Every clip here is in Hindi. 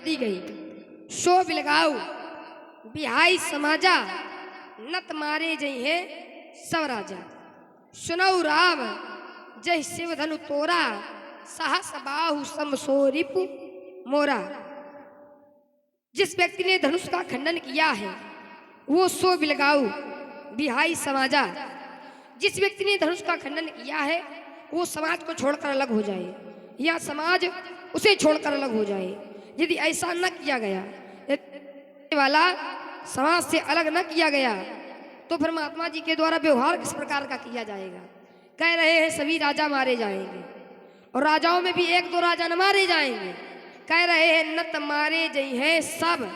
बढ़ती गई। सो बिलगाऊ बिहाई समाजा, नत मारे जई है सब राजा। सुनऊ राम जय शिव धनु तोरा, साहस बाहु समसो रिपु मोरा। जिस व्यक्ति ने धनुष का खंडन किया है वो सो बिलगाऊ बिहाई समाजा। जिस व्यक्ति ने धनुष का खंडन किया है वो समाज को छोड़कर अलग हो जाए या समाज उसे छोड़कर अलग हो जाए। यदि ऐसा न किया गया, वाला समाज से अलग न किया गया, तो फिर महात्मा जी के द्वारा व्यवहार किस प्रकार का किया जाएगा। कह रहे हैं सभी राजा मारे जाएंगे, और राजाओं में भी एक दो राजा न मारे जाएंगे। कह रहे हैं नत मारे जई हैं सब।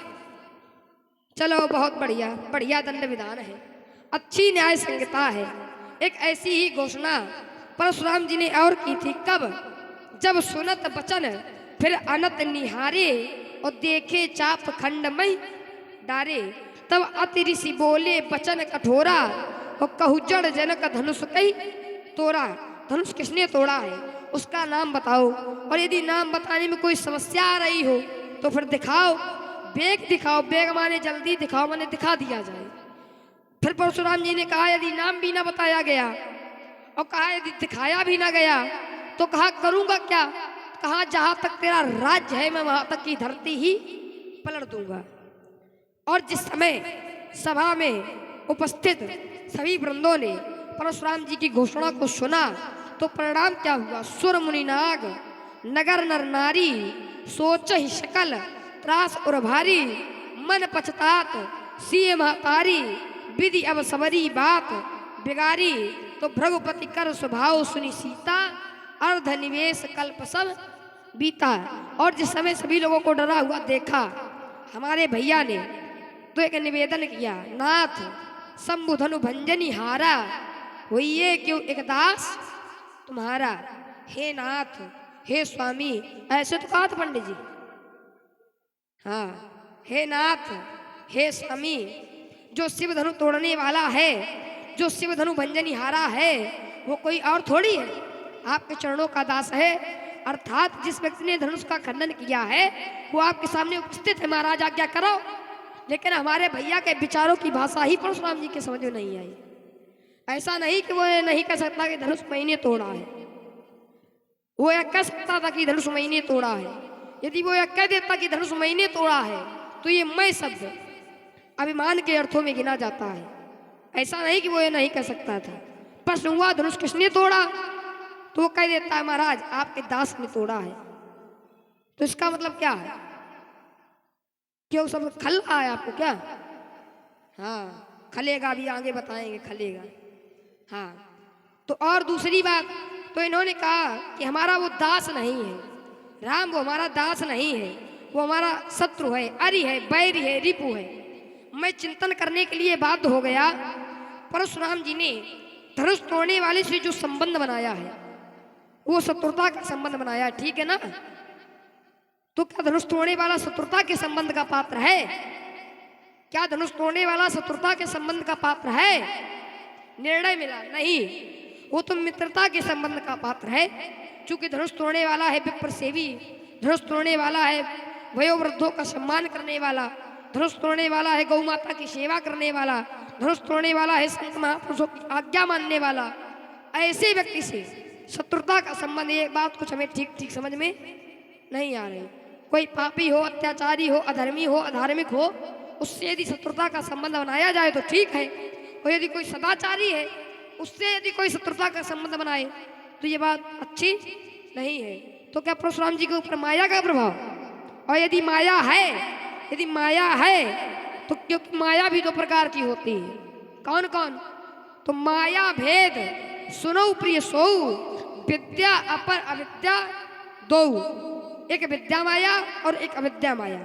चलो बहुत बढ़िया, बढ़िया दंड विधान है, अच्छी न्याय संहिता है। एक ऐसी ही घोषणा परशुराम जी ने और की थी। कब? जब सुनत बचन फिर अनत निहारे, और देखे चाप खंडमय डारे। तब अति ऋषि बोले बचन कठोरा, और कहु जड़ जनक धनुष कई तोड़ा। धनुष किसने तोड़ा है उसका नाम बताओ, और यदि नाम बताने में कोई समस्या आ रही हो तो फिर दिखाओ, बेग दिखाओ। बेग माने जल्दी, दिखाओ माने दिखा दिया जाए। फिर परशुराम जी ने कहा यदि नाम भी ना बताया गया और कहा यदि दिखाया भी ना गया तो कहा करूंगा क्या। कहा जहां तक तेरा राज्य है मैं वहां तक की धरती ही पलट दूंगा। और जिस समय सभा में उपस्थित सभी वृंदों ने परशुराम जी की घोषणा को सुना तो परिणाम क्या हुआ। सुर मुनि नाग नगर नर नारी, सोच ही शकल त्रास और भारी। मन पछतात सीए महतारी, विधि अब सबरी बात बिगारी। तो भृगुपति कर स्वभाव सुनी सीता, अर्ध निवेश कल्प सब बीता। और जिस समय सभी लोगों को डरा हुआ देखा हमारे भैया ने तो एक निवेदन किया, नाथ शंभुधनु भंजनी हारा, होइए क्यों एक दास तुम्हारा। हे नाथ, हे स्वामी, ऐसे तो कहा था पंडित जी। हाँ, हे नाथ, हे स्वामी, जो शिव धनु तोड़ने वाला है, जो शिव धनु भंजनी हारा है, वो कोई और थोड़ी है, आपके चरणों का दास है। अर्थात जिस व्यक्ति ने धनुष का खंडन किया है वो आपके सामने उपस्थित है, महाराज आज्ञा करो। लेकिन हमारे भैया के विचारों की भाषा ही परशुराम जी के समझ में नहीं आई। ऐसा नहीं कि वो नहीं कह सकता कि धनुष मैंने तोड़ा है, वो यह कह सकता था कि धनुष मैंने तोड़ा है। यदि वो यह कह देता कि धनुष मैंने तोड़ा है तो ये मैं शब्द अभिमान के अर्थों में गिना जाता है। ऐसा नहीं कि वो ये नहीं कह सकता था। प्रश्न हुआ धनुष किसने तोड़ा तो वो कह देता है महाराज आपके दास ने तोड़ा है। तो इसका मतलब क्या है? क्यों सब खल रहा है आपको क्या? हाँ, खलेगा भी, आगे बताएंगे खलेगा। हाँ, तो और दूसरी बात, तो इन्होंने कहा कि हमारा वो दास नहीं है, राम वो हमारा दास नहीं है, वो हमारा शत्रु है, अरि है, बैरी है, रिपु है। मैं चिंतन करने के लिए बाध्य हो गया। परशुराम जी ने धनुष तोड़ने वाले से जो संबंध बनाया है वो शत्रुता का संबंध बनाया, ठीक है ना। तो क्या धनुष तोड़ने वाला शत्रुता के संबंध का पात्र है? क्या धनुष तोड़ने वाला शत्रुता के संबंध का पात्र है? निर्णय मिला नहीं, वो तो मित्रता के संबंध का पात्र है। चूंकि धनुष तोड़ने वाला है विप्र सेवी, धनुष तोड़ने वाला है वयोवृद्धों का सम्मान करने वाला, धनुष तोड़ने वाला है गौ माता की सेवा करने वाला, धनुष तोड़ने वाला है संत महापुरुषों की आज्ञा मानने वाला। ऐसे व्यक्ति से शत्रुता का संबंध, ये बात कुछ हमें ठीक ठीक समझ में नहीं आ रही। कोई पापी हो, अत्याचारी हो, अधर्मी हो, अधार्मिक हो, उससे यदि शत्रुता का संबंध बनाया जाए तो ठीक है। और यदि कोई सदाचारी है उससे यदि कोई शत्रुता का संबंध बनाए तो ये बात अच्छी नहीं है। तो क्या परशुराम जी के ऊपर माया का प्रभाव? और यदि माया है, यदि माया है तो क्योंकि माया भी दो प्रकार की होती है। कौन कौन? तो माया भेद सुनो प्रिय सो, विद्या अपर अविद्या दो। एक विद्या माया और एक अविद्या माया,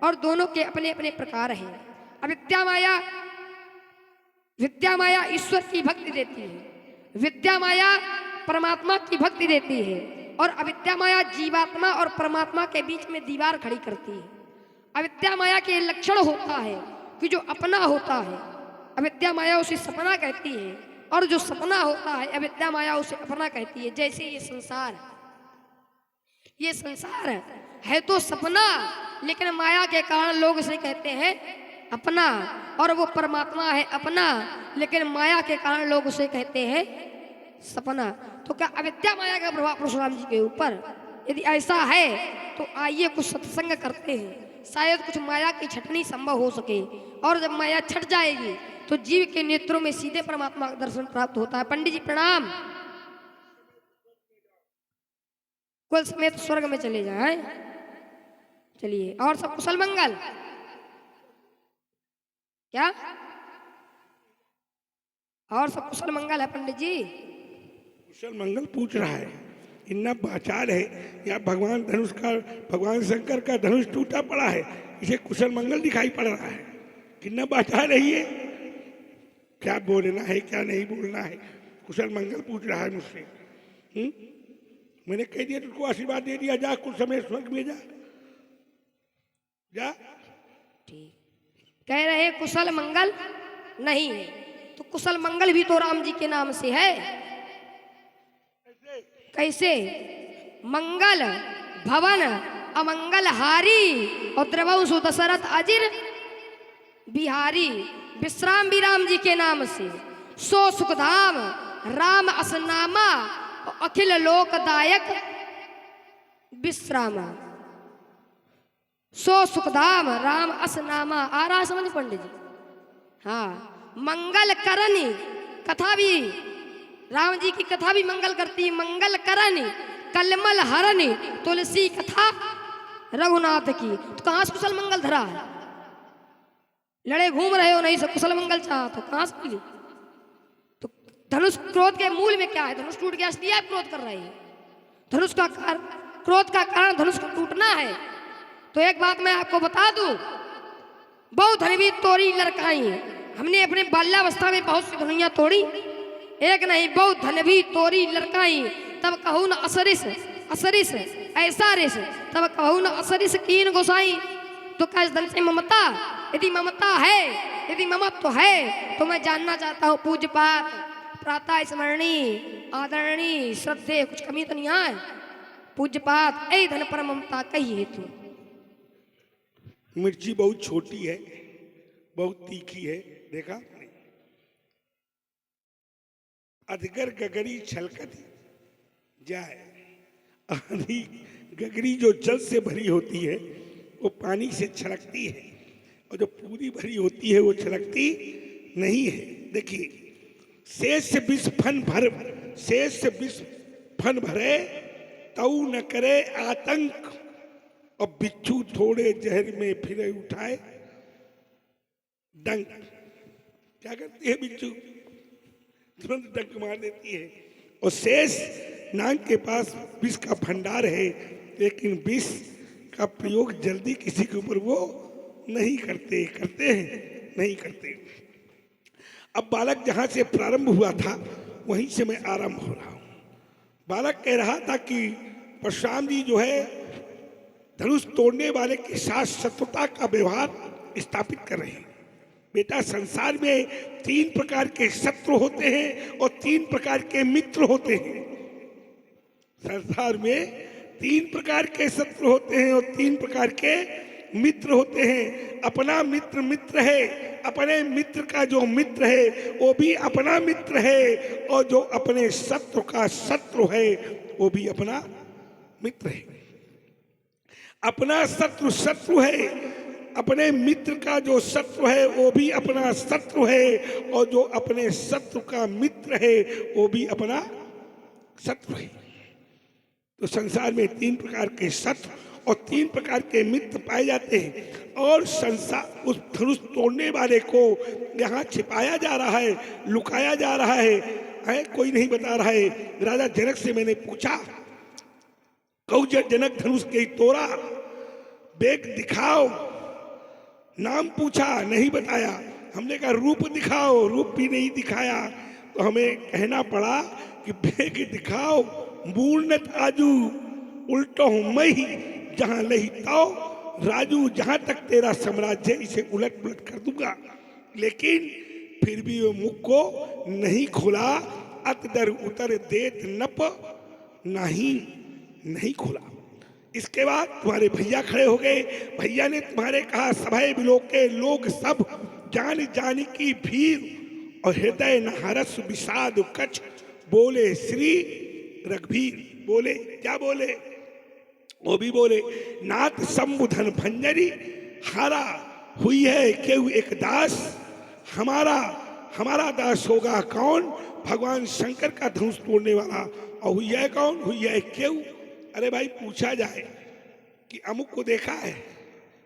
और दोनों के अपने अपने प्रकार हैं। अविद्या माया, विद्या माया ईश्वर की भक्ति देती है, विद्या माया परमात्मा की भक्ति देती है, और अविद्या माया जीवात्मा और परमात्मा के बीच में दीवार खड़ी करती है। अविद्या माया के लक्षण होता है कि जो अपना होता है अविद्या माया उसे सपना कहती है, और जो सपना होता है अविद्या माया उसे अपना कहती है। जैसे ये संसार है तो सपना, लेकिन माया के कारण लोग इसे कहते हैं अपना, और वो परमात्मा है अपना, लेकिन माया के कारण लोग उसे कहते हैं सपना। तो क्या अविद्या माया का प्रभाव परशुराम जी के ऊपर? यदि ऐसा है तो आइए कुछ सत्संग करते हैं, शायद कुछ माया की छटनी संभव हो सके। और जब माया छट जाएगी तो जीव के नेत्रों में सीधे परमात्मा का दर्शन प्राप्त होता है। पंडित जी प्रणाम। कुल समेत स्वर्ग में चले जाए। चलिए, और सब कुशल मंगल? क्या और सब कुशल मंगल है पंडित जी? कुशल मंगल पूछ रहा है, इतना बाचार है या भगवान धनुष का, भगवान शंकर का धनुष टूटा पड़ा है, इसे कुशल मंगल दिखाई पड़ रहा है। कितना बाचार है ये, क्या बोलना है क्या नहीं बोलना है, कुशल मंगल पूछ रहा है मुझसे। मैंने कह दिया, तुझको आशीर्वाद दे दिया, जा कुछ समय स्वर्ग में जा, जा। ठीक, कह रहे कुशल मंगल नहीं है, तो कुशल मंगल भी तो राम जी के नाम से है। कैसे? मंगल भवन अमंगल हारी और द्रवंशु दशरथ अजिर बिहारी। विश्राम भी राम जी के नाम से, सो सुखधाम राम असनामा और अखिल लोकदायक विश्रामा। सो सुखधाम राम असनामा। आ रहा समझ पंडित जी? हाँ, मंगल करनी कथा भी, राम जी की कथा भी मंगल करती है। मंगल करनी कलमल हरनी तुलसी कथा रघुनाथ की। तो कहां से कुशल मंगल धरा है? लड़े घूम रहे हो, नहीं से कुशल मंगल चाह तो कहां से मिली? तो धनुष क्रोध के मूल में क्या है? धनुष टूट गया इसलिए आप क्रोध कर रहे हैं। धनुष का क्रोध का कारण धनुष को टूटना है। तो एक बात मैं आपको बता दूं, बहुत धनवी तोड़ी लड़काई। हमने अपने बाल्यावस्था में बहुत सी धनुइयां तोड़ी, एक नहीं बहुत धनवी तोड़ी लड़काई। तब कहूँ न असरिस असरिस ऐसा रिस, तब कहूँ न असरिस कीन गोसाई। तो क्या इस धन से ममता? यदि ममता है, यदि ममत्व है, तो मैं जानना चाहता हूँ पूज्य पाठ प्रातः स्मरणी आदरणी श्रद्धे कुछ कमी तो नहीं है? पूज्य पाठ ऐ धन पर ममता कही है तू। मिर्ची बहुत छोटी है, बहुत तीखी है, देखा? अधगर गगरी छलकती जाए। आधी गगरी जो जल से भरी होती है वो पानी से छलकती है, और जो पूरी भरी होती है वो छलकती नहीं है। देखिए, शेष विष फन भर, शेष विष फन भरे तऊ न करे आतंक, और बिच्छू थोड़े जहर में फिरे उठाए डंक। क्या करती है बिच्छू? तुरंत डंक मार देती है। और शेष नाग के पास विष का भंडार है, लेकिन विष का प्रयोग जल्दी किसी के ऊपर वो नहीं करते। करते हैं? नहीं करते। अब बालक जहां से प्रारंभ हुआ था वहीं से मैं आरंभ हो रहा हूं। बालक कह रहा था कि परशुराम जी जो है धनुष तोड़ने वाले के साथ शत्रुता का व्यवहार स्थापित कर रहे हैं। बेटा, संसार में 3 प्रकार के शत्रु होते हैं और 3 प्रकार के मित्र होते हैं। संसार में 3 प्रकार के शत्रु होते हैं और 3 प्रकार के मित्र होते हैं। अपना मित्र मित्र है, अपने मित्र का जो मित्र है वो भी अपना मित्र है, और जो अपने शत्रु का शत्रु है वो भी अपना मित्र है। अपना शत्रु शत्रु है, अपने मित्र का जो शत्रु है वो भी अपना शत्रु है, और जो अपने शत्रु का मित्र है वो भी अपना शत्रु है। तो संसार में 3 प्रकार के शत्रु और 3 प्रकार के मित्र पाए जाते हैं, और संसार उस धनुष तोड़ने वाले को यहाँ छिपाया जा रहा है, लुकाया जा रहा है, कोई नहीं बता रहा है। राजा जनक से मैंने पूछा, कहूँ जनक धनुष के तोड़ा, बेग दिखाओ, नाम पूछा नहीं बताया। हमने कहा रूप दिखाओ, रूप भी नहीं दिखाया। तो हमें कहना पड़ा कि बेग दिखाओ, मूर्णत आजू उल्टो मई, जहां लही ताओ राजू, जहां तक तेरा साम्राज्य इसे उलट पुलट कर दूंगा। लेकिन फिर भी वो मुख को नहीं खुला। अत डर उतर देत नप नहीं, नहीं खुला। इसके बाद तुम्हारे भैया खड़े हो गए। भैया ने तुम्हारे कहा, सभय बिलोके लोग सब जान जान की भीड़ और हृदय नहारस विषाद कछ बोले श्री रघुवीर। बोले क्या बोले? वो भी बोले, नाथ संबुधन भंजरी हारा हुई है केहू एक दास, हमारा हमारा दास होगा कौन? भगवान शंकर का धनुष तोड़ने वाला। और हुई है कौन? हुई है केहू। अरे भाई पूछा जाए कि अमुक को देखा है,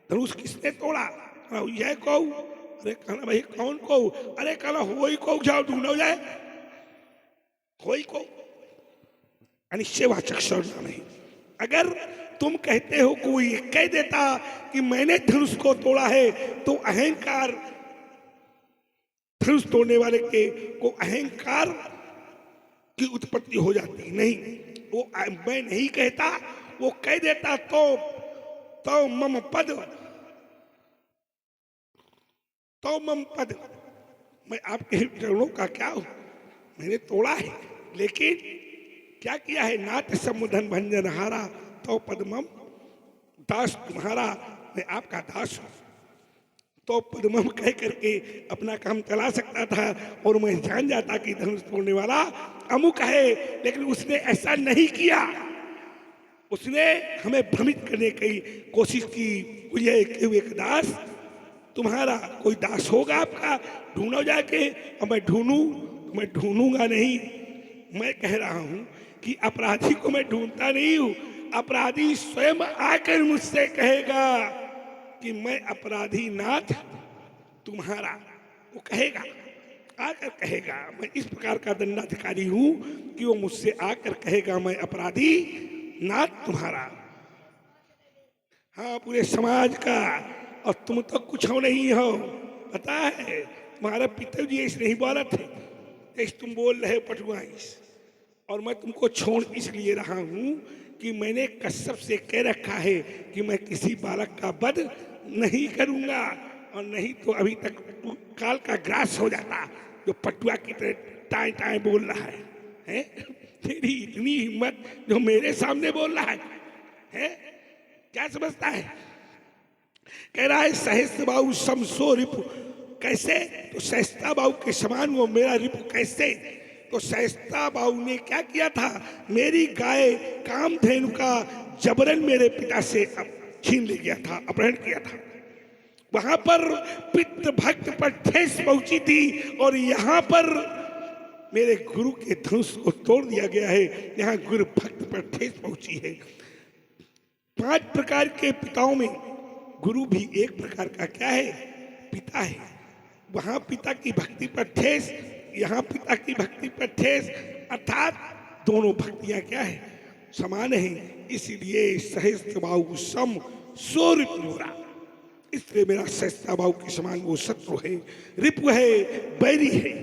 धनुष किसने तोड़ा? हुई है कौ? अरे कहना भाई कौन को? अरे कहना हो ही को, जाओ ढूंढो जाए हो ही को। अनिश्चयवाचक सर्वनाम है। अगर तुम कहते हो, कोई कह देता कि मैंने धनुष को तोड़ा है, तो अहंकार, धनुष तोड़ने वाले के को अहंकार की उत्पत्ति हो जाती। नहीं, वो मैं नहीं कहता, वो कह देता तो मम पद, तो मम पद, मैं आपके चरणों का क्या हूं? मैंने तोड़ा है, लेकिन क्या किया है? नाथ समुधन भंजन हारा तो पद्मम, दास तुम्हारा, मैं आपका दास हूं। तो पद्मम कह करके अपना काम चला सकता था और मैं जान जाता कि धनुष तोड़ने वाला अमुक है, लेकिन उसने ऐसा नहीं किया। उसने हमें भ्रमित करने की कोशिश की। मुझे एक दास तुम्हारा, कोई दास होगा आपका, ढूंढो जाके। और मैं ढूंढूं तो मैं ढूंढूंगा नहीं। मैं कह रहा हूं कि अपराधी को मैं ढूंढता नहीं हूं, अपराधी स्वयं आकर मुझसे कहेगा कि मैं अपराधी नाथ तुम्हारा। वो कहेगा, आकर कहेगा। मैं इस प्रकार का दंडाधिकारी हूं कि वो मुझसे आकर कहेगा, मैं अपराधी नाथ तुम्हारा। हाँ, पूरे समाज का। और तुम तो कुछ हो नहीं हो, पता है? तुम्हारे पिताजी ऐसे नहीं बोला थे जैसे तुम बोल रहे हो पटुआईस। और मैं तुमको छोड़ इसलिए रहा हूं कि मैंने कसम से कह रखा है कि मैं किसी बालक का वध नहीं करूंगा। और नहीं तो अभी तक काल का ग्रास हो जाता, जो पटुआ की तरह टाई टाई बोल रहा है? तेरी इतनी हिम्मत जो मेरे सामने बोल रहा है? क्या समझता है? कह रहा है सहस्त्र बाहु समसो रिपु। कैसे? तो सहस्ता बाहु के समान वो मेरा रिपु। कैसे? तो सहस्ता बाहु ने क्या किया था? मेरी गाय कामधेनु का जबरन मेरे पिता से छीन ले गया था, अपहरण किया था। वहां पर पितृ भक्त पर ठेस पहुंची थी, और यहां पर मेरे गुरु के धनुष को तोड़ दिया गया है। यहां गुरु भक्त पर ठेस पहुंची है। 5 प्रकार के पिताओं में गुरु भी एक प्रकार का क्या है? पिता है। वहां पिता की भक्ति पर ठेस, यहाँ पिता की भक्ति पर ठेस, अर्थात दोनों भक्तियां क्या है? समान है। इसलिए सहस्त्र बाहु सम सो रिपु मोरा। इसलिए मेरा सहस्त्र बाहु के समान वो शत्रु है, रिपु है, बैरी है।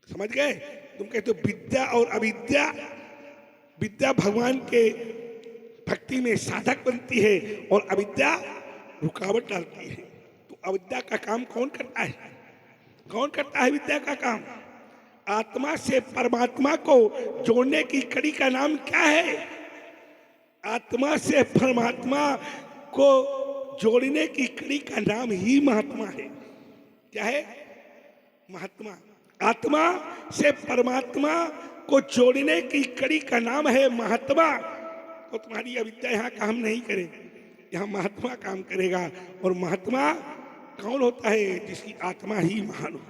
समझ गए? तुम कहते हो विद्या और अविद्या। विद्या भगवान के भक्ति में साधक बनती है और अविद्या रुकावट डालती है। तो अविद्या का काम कौन करता है? कौन करता है विद्या का काम? आत्मा से परमात्मा को जोड़ने की कड़ी का नाम क्या है? आत्मा से परमात्मा को जोड़ने की कड़ी का नाम ही महात्मा है। क्या है? महात्मा। आत्मा से परमात्मा को जोड़ने की कड़ी का नाम है महात्मा। तो तुम्हारी अविद्या यहाँ काम नहीं करेगी, यहाँ महात्मा काम करेगा। और महात्मा कौन होता है? जिसकी आत्मा ही महान हो,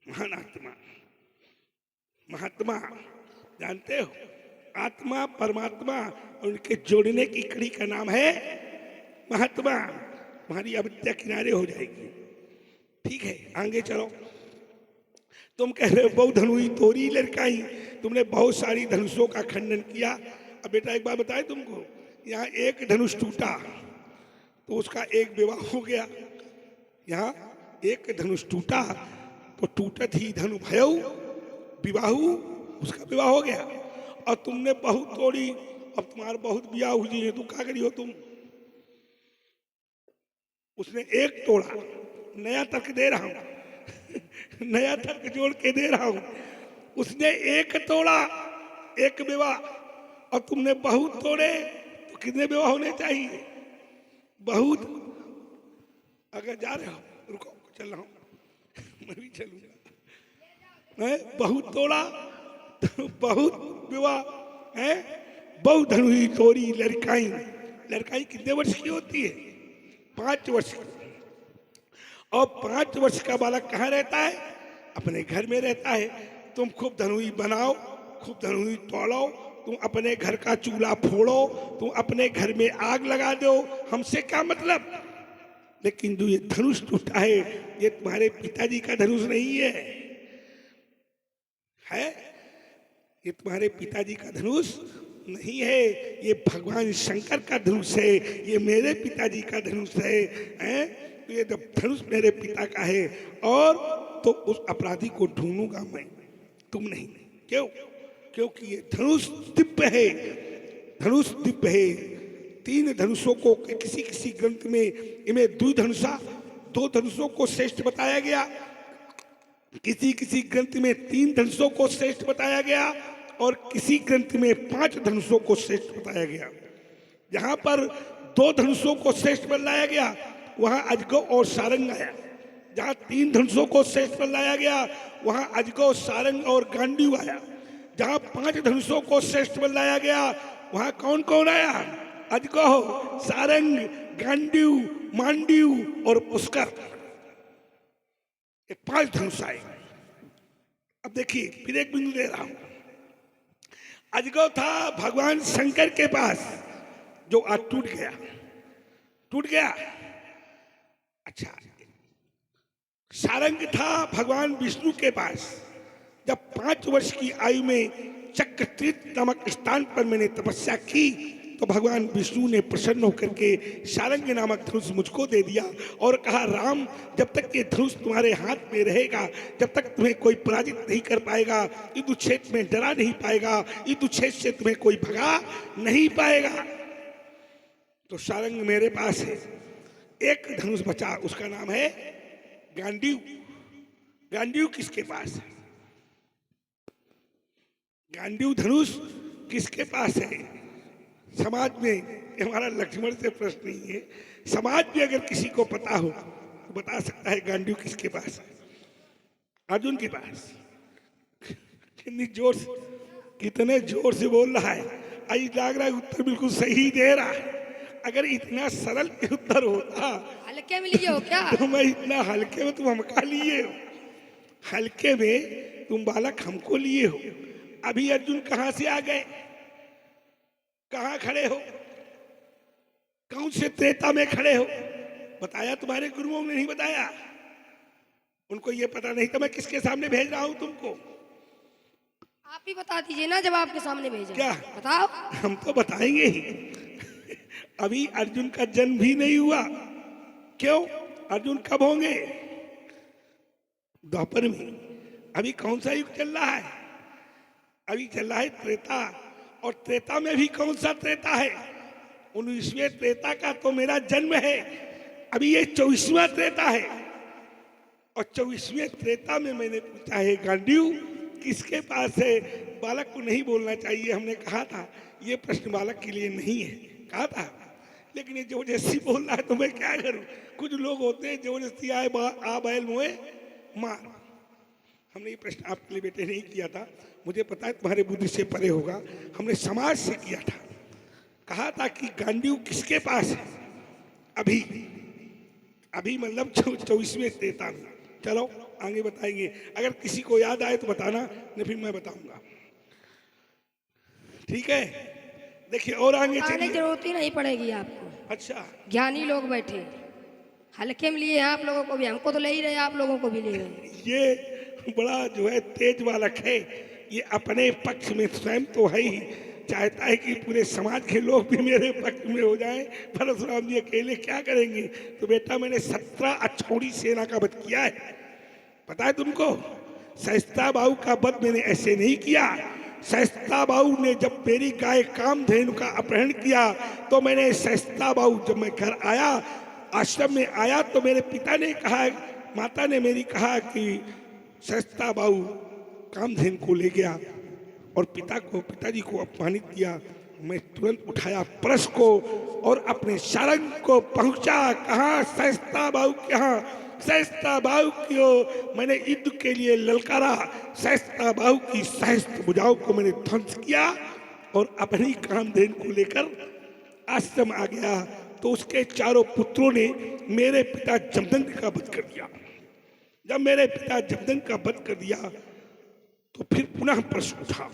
महान आत्मा। महात्मा जानते हो? आत्मा परमात्मा और उनके जोड़ने की कड़ी का नाम है महात्मा। तुम्हारी अविद्या किनारे हो जाएगी। ठीक है, आगे चलो। तुम कह रहे हो बहु धनुई तोरी लड़काई, तुमने बहुत सारी धनुषों का खंडन किया। अब बेटा एक बात बताए तुमको, यहाँ एक धनुष टूटा तो उसका एक विवाह हो गया। यहाँ एक धनुष टूटा तो टूटत ही धनु भयऊ विवाहू, उसका विवाह हो गया। और तुमने बहुत तोड़ी, अब तुम्हारा बहुत ब्याह हुई है, तुम क्या करी हो तुम? उसने एक तोड़ा, नया तर्क दे रहा हूं नया तर्क जोड़ के दे रहा हूं। उसने एक तोड़ा, एक विवाह, और तुमने बहुत तोड़े तो कितने विवाह होने चाहिए? बहुत। अगर जा रहे हो रुको, चल रहा हूं, मैं भी चलूंगा। बहुत तोड़ा तो बहुत विवाह है। बहुत धनुई तोड़ी लड़काई। लड़काई कितने वर्ष की होती है? 5 वर्ष की। और 5 वर्ष का बालक कहाँ रहता है? अपने घर में रहता है। तुम खूब धनुई बनाओ, खूब धनुई तोड़ो, तुम अपने घर का चूल्हा फोड़ो, तुम अपने घर में आग लगा दो, हमसे क्या मतलब? लेकिन जो ये धनुष टूटा है, ये तुम्हारे पिताजी का धनुष नहीं है? ये तुम्हारे पिताजी का धनुष नहीं है, ये भगवान शंकर का धनुष है, ये मेरे पिताजी का धनुष है, हैं? तो ये जब धनुष मेरे पिता का है, और तो उस अपराधी को ढूंढूंगा मैं, तुम नहीं। क्यों? क्योंकि ये धनुष दिव्य है। धनुष दिव्य है। 3 धनुषों को किसी किसी ग्रंथ में इन्हें द्विधनुषा, 2 धनुषों को श्रेष्ठ बताया गया, किसी किसी ग्रंथ में 3 धनुषों को श्रेष्ठ बताया गया, और किसी ग्रंथ में 5 धनुषों को श्रेष्ठ बताया गया। जहां पर 2 धनुषों को श्रेष्ठ बताया गया वहां अजगो और सारंग आया। जहां 3 धनुषों को श्रेष्ठ बताया गया वहां अजगो, सारंग और गांडीव आया। जहां 5 धनुषों को श्रेष्ठ बताया गया वहां कौन कौन आया? अजगो, सारंग, गांडीव, मांडीव और पुष्कर। ये 5 धनुष आए। अब देखिए फिर एक बिंदु दे रहा हूं। अजगो था भगवान शंकर के पास, जो आज टूट गया। टूट गया। अच्छा, सारंग था भगवान विष्णु के पास। जब 5 वर्ष की आयु में चक्रतीर्थ नामक स्थान पर मैंने तपस्या की तो भगवान विष्णु ने प्रसन्न होकर के सारंग नामक धनुष मुझको दे दिया और कहा, राम, जब तक ये धनुष तुम्हारे हाथ में रहेगा, जब तक तुम्हें कोई पराजित नहीं कर पाएगा, युद्धक्षेत्र में डरा नहीं पाएगा, युद्धक्षेत्र से तुम्हें कोई भगा नहीं पाएगा। तो सारंग मेरे पास है। एक धनुष बचा, उसका नाम है गांडीव। गांडीव किसके पास है? गांडीव धनुष किसके पास है? समाज में, हमारा लक्ष्मण से प्रश्न नहीं है, समाज में अगर किसी को पता हो तो बता सकता है गांडीव किसके पास है? अर्जुन के पास। कितने जोर से बोल रहा है। आज लग रहा है उत्तर बिल्कुल सही दे रहा है। अगर इतना सरल उत्तर होता, हल्के में लिए हो क्या? तो मैं इतना हल्के में तुम हमका लिए हो, हल्के में तुम बालक हमको लिए हो। अभी अर्जुन कहां से आ गए? कहां खड़े हो? कौन से त्रेता में खड़े हो? बताया तुम्हारे गुरुओं ने नहीं बताया? उनको ये पता नहीं था मैं किसके सामने भेज रहा हूं तुमको। आप ही बता दीजिए ना, जब आपके सामने भेजा। क्या बताओ। हम तो बताएंगे ही। अभी अर्जुन का जन्म भी नहीं हुआ। क्यों? अर्जुन कब होंगे? द्वापर में। अभी कौन सा युग चल रहा है? अभी चल रहा है त्रेता। और त्रेता में भी कौन सा त्रेता है? 19वें त्रेता का तो मेरा जन्म है। अभी ये 24वां त्रेता है। और 24वें त्रेता में मैंने पूछा है गांडीव किसके पास है? बालक को नहीं बोलना चाहिए, हमने कहा था। ये प्रश्न बालक के लिए नहीं है, कहा था। लेकिन ये जबरदस्ती बोल रहा है तो मैं क्या करूं? कुछ लोग होते हैं जबरदस्ती आए आ बैल मोए मार। हमने ये प्रश्न आपके लिए बेटे नहीं किया था, मुझे पता है तुम्हारे बुद्धि से परे होगा। हमने समाज से किया था। कहा था कि गांडीव किसके पास है? अभी अभी मतलब 24वें त्रेता में। चलो आगे बताएंगे। अगर किसी को याद आए तो बताना, नहीं फिर मैं बताऊंगा। ठीक है, देखिए और आगे चलिए। जरूरत ही नहीं पड़ेगी आपको। अच्छा, ज्ञानी लोग बैठे, हल्के में लिए आप लोगों को भी, हमको तो ले ही रहे, आप लोगों को भी ले रहे। ये बड़ा जो है तेज बालक है। ये अपने पक्ष में स्वयं तो है ही, चाहता है कि पूरे समाज के लोग भी मेरे पक्ष में हो जाएं। परशुराम जी अकेले क्या करेंगे? तो बेटा मैंने 17 अछौड़ी सेना का वध किया है, पता है तुमको? सहस्ता बाहु का वध मैंने ऐसे नहीं किया। सहस्ता बाहु ने जब मेरी गाय कामधेनु का अपहरण किया तो मैंने सहस्ता बाहु, जब मैं घर आया, आश्रम में आया, तो मेरे पिता ने कहा, माता ने मेरी कहा कि सहस्ता बाहु कामधेनु को ले गया और पिताजी को अपमानित किया। मैं तुरंत उठाया परस को और अपने सारंग को पहुंचा। कहा सहस्ता बाहु के यहाँ, सहस्ता बाहु की ओर मैंने युद्ध के लिए ललकारा। सहस्ता बाहु की सहस्त्र भुजाओं को मैंने ध्वंस किया और अपनी कामधेन को लेकर आश्रम आ गया। तो उसके चारों पुत्रों ने मेरे पिता जमदग्नि का वध कर दिया। जब मेरे पिता जमदग्नि का वध कर दिया तो फिर पुनः प्रश्न उठा।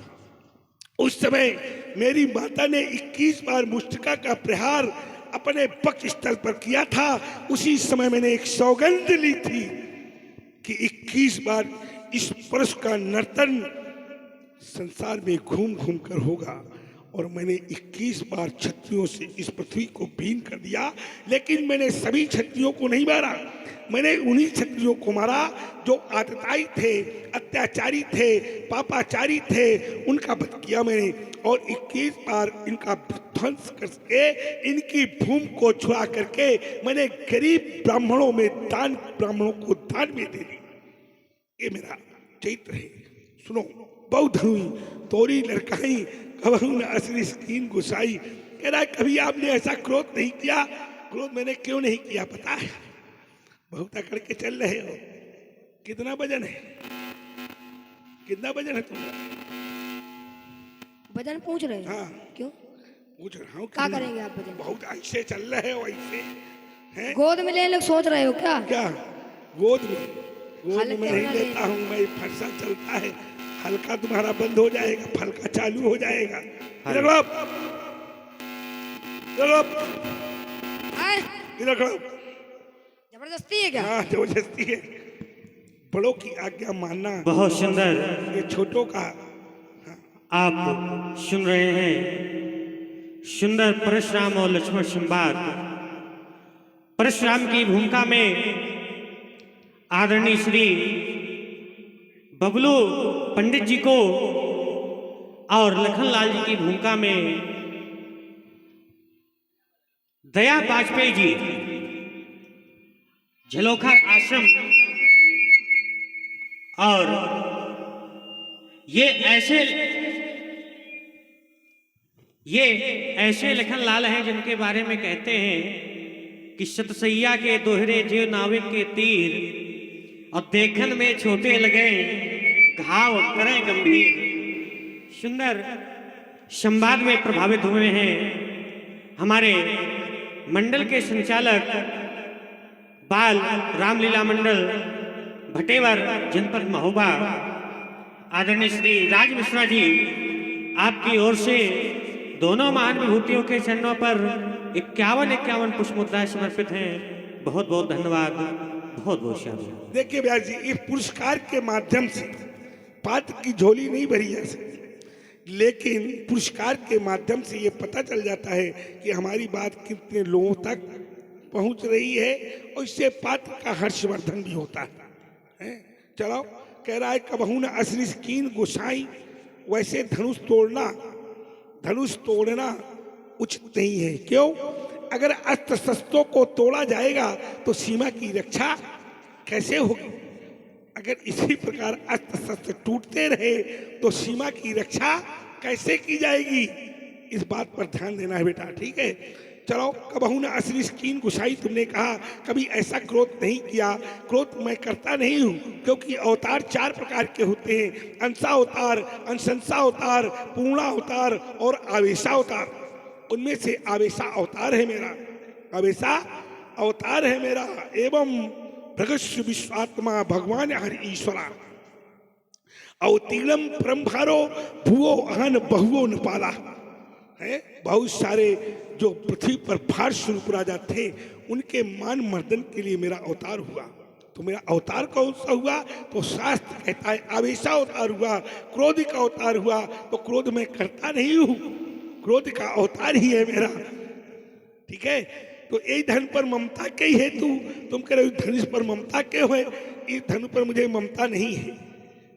उस समय मेरी माता ने 21 बार मुष्टिका का प्रहार अपने पक्ष स्थल पर किया था। उसी समय मैंने एक सौगंध ली थी कि 21 बार इस परश का नर्तन संसार में घूम घूम कर होगा। और मैंने 21 बार क्षत्रियों से इस पृथ्वी को बीन कर दिया। लेकिन मैंने सभी क्षत्रियों को नहीं मारा, मैंने उन्हीं क्षत्रियों को मारा जो आतताई थे, अत्याचारी थे, पापाचारी थे, उनका वध किया मैंने। और 21 बार इनका ध्वंस करके इनकी भूमि को छुड़ा करके मैंने गरीब ब्राह्मणों में दान, ब्राह्मणों को दान में दे दी। ये मेरा चरित्र है। सुनो, बौद्ध हुई तोरी लड़काई कबहू न असली स्कीन गुसाई। कह रहा है कभी आपने ऐसा क्रोध नहीं किया। क्रोध मैंने क्यों नहीं किया पता है? बहुत अकड़ के चल रहे हो। कितना वजन है? कितना वजन है तुम्हारा? वजन पूछ रहे हैं? हाँ क्यों पूछ रहा हूँ। क्या करेंगे आप वजन? बहुत ऐसे चल रहे हो, ऐसे हैं। गोद में लेने लोग सोच रहे हो क्या? क्या गोद में? गोद में हल्के नहीं में लेता हूँ मैं, फरसा चलता है। हल्का तुम्हारा बंद हो जाएगा, फलका चालू हो जाएगा। इधर खड़ो, इधर खड़ो, आए, इधर खड़ो। जबरदस्ती है क्या? हाँ जबरदस्ती है। बड़ों की आज्ञा मानना। बहुत सुंदर। ये छोटों का। आप सुन रहे हैं सुंदर परशुराम और लक्ष्मण संवाद। परशुराम की भूमिका में आदरणीय श्री बबलू पंडित जी को और लखनलाल जी की भूमिका में दया वाजपेयी जी झलोखर आश्रम, और ये ऐसे लखनलाल हैं जिनके बारे में कहते हैं कि सतसैया के दोहरे जीव नाविक के तीर और देखन में छोटे लगे घाव करें गंभीर। सुंदर संवाद में प्रभावित हुए हैं हमारे मंडल के संचालक बाल रामलीला मंडल भटेवर जनपद महोबा आदरणीय श्री राज मिश्रा जी। आपकी ओर से दोनों महान विभूतियों के चरणों पर 51 पुष्प मुद्राएं समर्पित हैं। बहुत बहुत धन्यवाद, बहुत बहुत शुक्रिया। देखिए व्यास जी, इस पुरस्कार के माध्यम से पात्र की झोली नहीं भरी जा सकती, लेकिन पुरस्कार के माध्यम से ये पता चल जाता है कि हमारी बात कितने लोगों तक पहुंच रही है और इससे पात्र का हर्षवर्धन भी होता है। चलो, कह रहा है कबहू न असली कीन गुसाई। वैसे धनुष तोड़ना उचित नहीं है। क्यों? अगर अस्त्र शस्त्रों को तोड़ा जाएगा तो सीमा की रक्षा कैसे होगी? अगर इसी प्रकार अस्त्र शस्त्र टूटते रहे तो सीमा की रक्षा कैसे की जाएगी? इस बात पर ध्यान देना है बेटा, ठीक है? चलो, कबहू न असली कीन गुसाई। तुमने कहा कभी ऐसा क्रोध नहीं किया। क्रोध मैं करता नहीं हूँ, क्योंकि अवतार 4 प्रकार के होते हैं। अंशा अवतार, अंशंसा अवतार, पूर्णा अवतार और आवेशा अवतार। उनमें से आवेशा अवतार है मेरा, आवेशा अवतार है मेरा। एवं भगस्व विश्वात्मा भगवान हर ईश्वरा अवतीर्णम परम भारो भुवो अहन बहुओ न पाला है। बहुत सारे जो पृथ्वी पर भार स्वरूप राजा थे, उनके मान मर्दन के लिए मेरा अवतार हुआ। तो मेरा अवतार कौन सा हुआ? तो शास्त्र कहता है आवेशा अवतार हुआ। क्रोध का अवतार हुआ तो क्रोध मैं करता नहीं हूँ, क्रोध का अवतार ही है मेरा, ठीक है? तो यही धन पर ममता के ही हेतु तुम कह रहे हो धनुष पर ममता क्यों है? इस धनु पर मुझे ममता नहीं है,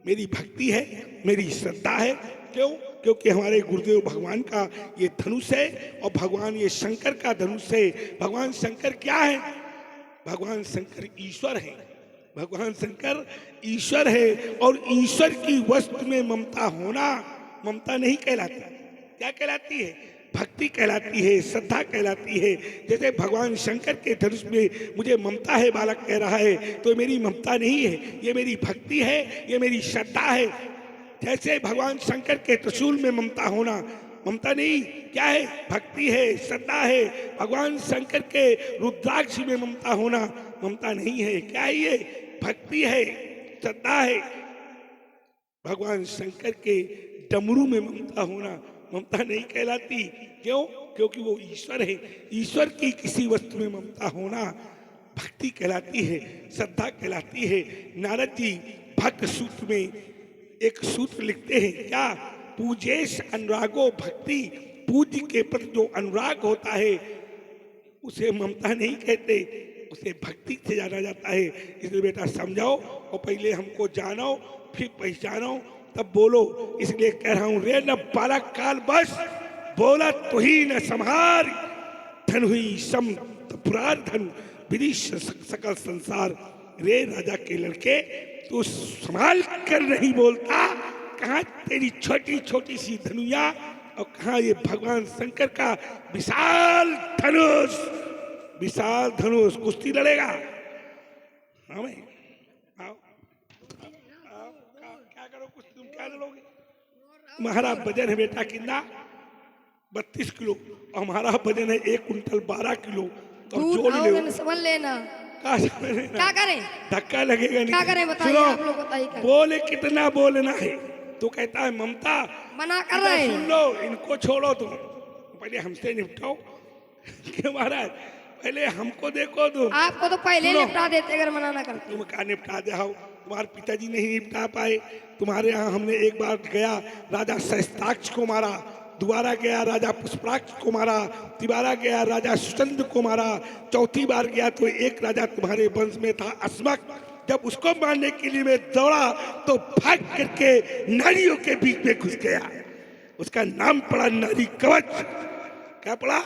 मेरी भक्ति है, मेरी श्रद्धा है। क्यों? क्योंकि हमारे गुरुदेव भगवान का ये धनुष है और भगवान ये शंकर का धनुष है। भगवान शंकर क्या है? भगवान शंकर ईश्वर है। भगवान शंकर ईश्वर है और ईश्वर की वस्तु में ममता होना ममता नहीं कहलाती। क्या कहलाती है? भक्ति कहलाती है, श्रद्धा कहलाती है। जैसे भगवान शंकर के धनुष में मुझे ममता है बालक कह रहा है, तो मेरी ममता नहीं है, ये मेरी भक्ति है, ये मेरी श्रद्धा है। जैसे भगवान शंकर के त्रिशूल में ममता होना, ममता नहीं, क्या है? भक्ति है, श्रद्धा है। भगवान शंकर के रुद्राक्ष में ममता होना ममता नहीं है, क्या है? ये भक्ति है, श्रद्धा है। भगवान शंकर के डमरू में ममता होना ममता नहीं कहलाती। क्यों? क्योंकि वो ईश्वर है। ईश्वर की किसी वस्तु में ममता होना भक्ति कहलाती है, श्रद्धा कहलाती है। नारद जी भक्त सूत्र में एक सूत्र लिखते हैं, क्या? पूजेश अनुरागो भक्ति, पूज्य के प्रति जो अनुराग होता है उसे ममता नहीं कहते, उसे भक्ति से जाना जाता है। इसलिए बेटा समझाओ और पहले हमको जानो फिर पहचानो तब बोलो। इसलिए कह रहा हूं, रे न बालक काल बस बोला तो ही न संहार, धन हुई सम पुरार धन विधि सकल संसार। रे राजा के लड़के, तू संभाल कर नहीं बोलता, कहाँ तेरी छोटी छोटी सी धनुया और कहाँ ये भगवान शंकर का विशाल धनुष। विशाल धनुष कुश्ती लड़ेगा? हाँ भाई, आओ आओ, क्या करो कुश्ती, तुम क्या लड़ोगे? तुम्हारा वजन है बेटा कितना? 32 किलो, और हमारा वजन है 1 कुंटल 12 किलो। तो जोड़ ले, समझ लेना। क्या करें? धक्का लगेगा नहीं। क्या करें बताइए, आप लोग बताइए। बोले कितना बोलना है? तो कहता है ममता मना कर रहे हैं। सुन लो, इनको छोड़ो, तुम पहले हमसे निपटाओ। क्यों महाराज? पहले हमको देखो तुम। आपको तो पहले निपटा देते अगर मना ना करते। तुम क्या निपटा दे? तुम्हारे पिताजी नहीं निपटा पाए। तुम्हारे यहाँ हमने एक बार गया, राजा सहस्त्राक्ष को मारा, दोबारा गया राजा पुष्पराक्ष को मारा, तिबारा गया राजा सुचंद्र को मारा, चौथी बार गया तो एक राजा तुम्हारे वंश में था अस्मक। जब उसको मारने के लिए मैं दौड़ा तो भाग करके नारियों के बीच में घुस गया। उसका नाम पड़ा नारी कवच। क्या पड़ा?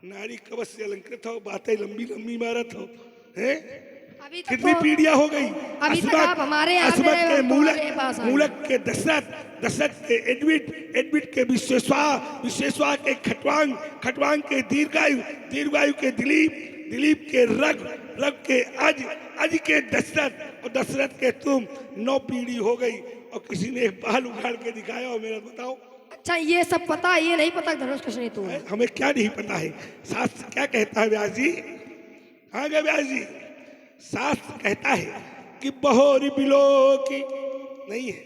नारी कवच से अलंकृत हो, बातें लंबी लंबी मारत हो, हैं? कितनी पीढ़ियां हो गई। अभी तक आप हमारे यहाँ के मूलक के दशरथ के एडविट के विश्वेश्वा के खटवांग के दीर्घायु के दिलीप के रग के अज के दशरथ, और दशरथ के तुम। 9 पीढ़ी हो गई और किसी ने एक बाल उखाड़ के दिखाया हो मेरा? बताओ। अच्छा, ये सब पता है, ये नहीं पता धनुष किसने तोड़ा है? हमें क्या नहीं पता है? शास्त्र क्या कहता है व्यास जी? हाँ गे व्यास जी, शास्त्र कहता है कि बहुरी बिलो की नहीं है।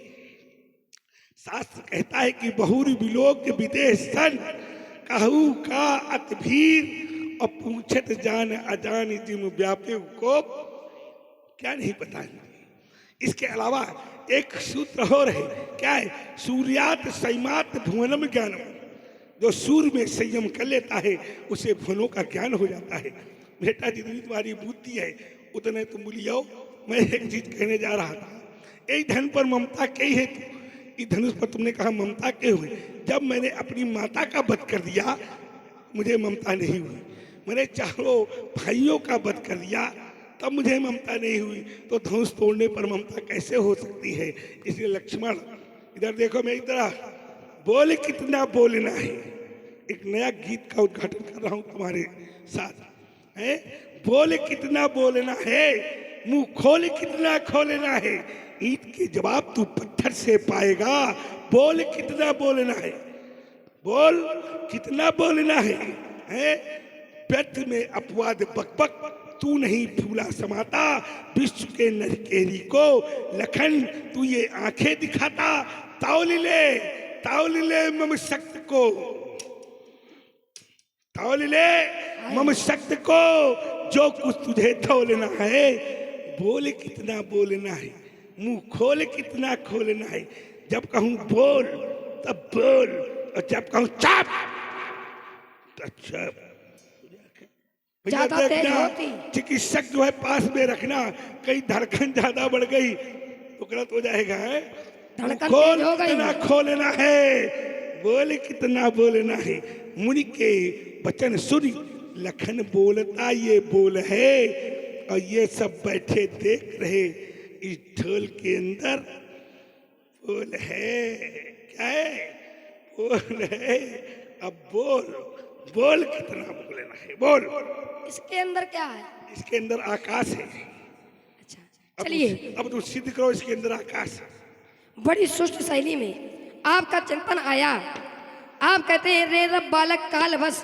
शास्त्र कहता है कि बहुरी बिलो के विदेश सन कहू का अतभीर और पूछत जान अजान जिम व्यापे को। क्या नहीं पता है? इसके अलावा एक सूत्र और है, क्या है? सूर्यात संयमात भुवनम ज्ञानम। जो सूर्य में संयम कर लेता है उसे भुवनों का ज्ञान हो जाता है। बेटा जितनी तुम्हारी बुद्धि है उतने तुम बोलियो। मैं एक चीज कहने जा रहा था, एक धन पर ममता कही है तू, इस धनुष पर तुमने कहा ममता के हुए। जब मैंने अपनी माता का वध कर दिया मुझे ममता नहीं हुई, मैंने चारों भाइयों का वध कर दिया तब मुझे ममता नहीं हुई, तो धनुष तोड़ने पर ममता कैसे हो सकती है? इसलिए लक्ष्मण इधर देखो, मैं इधर बोले कितना बोलना है। एक नया गीत का उद्घाटन कर रहा हूं तुम्हारे साथ, है? बोले कितना बोलना है, मुंह खोले कितना खोलना है, ईंट के जवाब तू पत्थर से पाएगा। बोल कितना बोलना है, बोल कितना बोलना है? व्यर्थ में अपवाद बकबक तू नहीं फूला समाता, विश्व के नरकेरी को लखन तू ये आंखें दिखाता। ताउल ले मम शक्त को, ताउल ले मम शक्त को, जो कुछ तुझे तौलना है। बोल कितना बोलना है, मुंह खोल कितना खोलना है। जब कहूं बोल तब बोल, और जब कहूं चाप तो चाप। चिकित्सक जो है पास में रखना, कहीं धड़कन ज्यादा बढ़ गई तो गलत हो जाएगा। खोल कितना खोलना है, बोल कितना बोलना है। मुनि के वचन सुनी लखन बोलता ये बोल है, और ये सब बैठे देख रहे इस ढोल के अंदर बोल है। क्या है? बोल है। अब बोल बोल कितना बोलना है बोल। इसके अंदर क्या है? इसके अंदर आकाश है। अच्छा अब चलिए, अब तू सिद्ध करो इसके अंदर आकाश है। बड़ी सुस्त शैली में आपका चिंतन आया। आप कहते हैं रे रब बालक काल बस